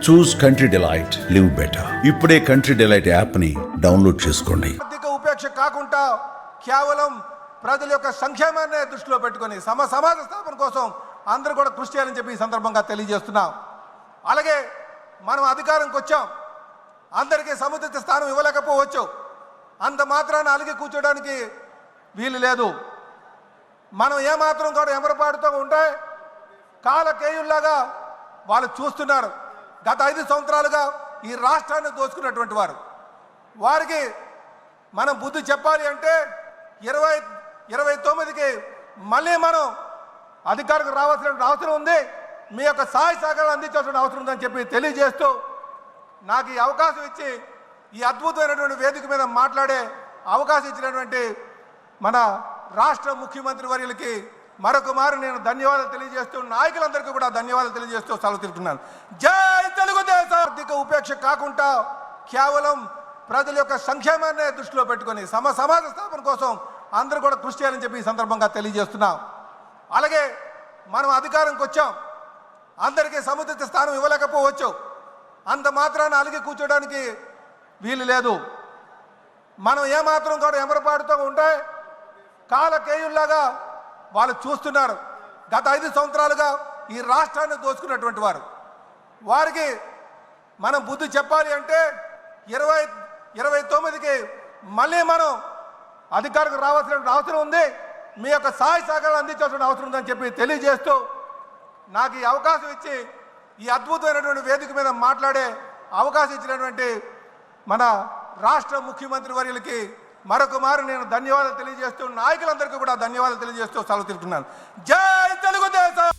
చూస్ country delight, live better. ఇప్పుడే country delight app ని download చేసుకోండి. ఆర్థిక ఉపేక్ష కాకుండా కేవలం ప్రజల యొక్క సంక్షేమాన్ని దృష్టిలో పెట్టుకొని సమాజ స్థాపన కోసం అందరూ కూడా కృషి చేయాలని చెప్పి ఈ సందర్భంగా తెలియజేస్తున్నాం. అలాగే మనం అధికారంకి వచ్చాం, అందరికీ సముచిత స్థానం ఇవ్వలేకపోవచ్చు. అంత మాత్రాన అలిగి కూర్చోడానికి వీలు లేదు. మనం ఏమాత్రం కూడా ఎమరపాటుతో ఉంటే కాలకేయుల్లాగా వాళ్ళు చూస్తున్నారు. గత 5 సంవత్సరాలుగా ఈ రాష్ట్రాన్ని దోచుకున్నటువంటి వారికి మనం బుద్ధి చెప్పాలి అంటే 2029కి మళ్ళీ మనం అధికారికి రావాల్సిన అవసరం ఉంది. మీ యొక్క సహాయ సహకారాలు అందించాల్సిన అవసరం ఉందని చెప్పి తెలియజేస్తూ నాకు ఈ అవకాశం ఇచ్చి ఈ అద్భుతమైనటువంటి వేదిక మీద మాట్లాడే అవకాశం ఇచ్చినటువంటి మన రాష్ట్ర ముఖ్యమంత్రి వర్యులకి మరొక మారు నేను ధన్యవాదాలు తెలియజేస్తూ, నాయకులందరికీ కూడా ధన్యవాదాలు తెలియజేస్తూ సెలవు తీసుకున్నాను. జై తెలుగుదేశం. ఆర్థిక ఉపేక్ష కాకుండా కేవలం ప్రజల యొక్క సంక్షేమాన్ని దృష్టిలో పెట్టుకొని సమాజ స్థాపన కోసం అందరూ కూడా కృషి చేయాలని చెప్పి ఈ సందర్భంగా తెలియజేస్తున్నాం. అలాగే మనం అధికారంకి వచ్చాం, అందరికీ సముచిత స్థానం ఇవ్వలేకపోవచ్చు. అంత మాత్రాన అలిగి కూర్చోడానికి వీలు లేదు. మనం ఏమాత్రం కూడా ఎమరపాటుతో ఉంటే కాలకేయుల్లాగా వాళ్ళు చూస్తున్నారు. గత 5 సంవత్సరాలుగా ఈ రాష్ట్రాన్ని దోచుకున్నటువంటి వారికి మనం బుద్ధి చెప్పాలి అంటే 2029కి మళ్ళీ మనం అధికారికి రావాల్సిన అవసరం ఉంది. మీ యొక్క సహాయ సహకారాలు అందించాల్సిన అవసరం ఉందని చెప్పి తెలియజేస్తూ నాకు ఈ అవకాశం ఇచ్చి ఈ అద్భుతమైనటువంటి వేదిక మీద మాట్లాడే అవకాశం ఇచ్చినటువంటి మన రాష్ట్ర ముఖ్యమంత్రి వర్యులకి మరొక మారు నేను ధన్యవాదాలు తెలియజేస్తూ, నాయకులందరికీ కూడా ధన్యవాదాలు తెలియజేస్తూ సెలవు తీసుకున్నాను. జై తెలుగుదేశం.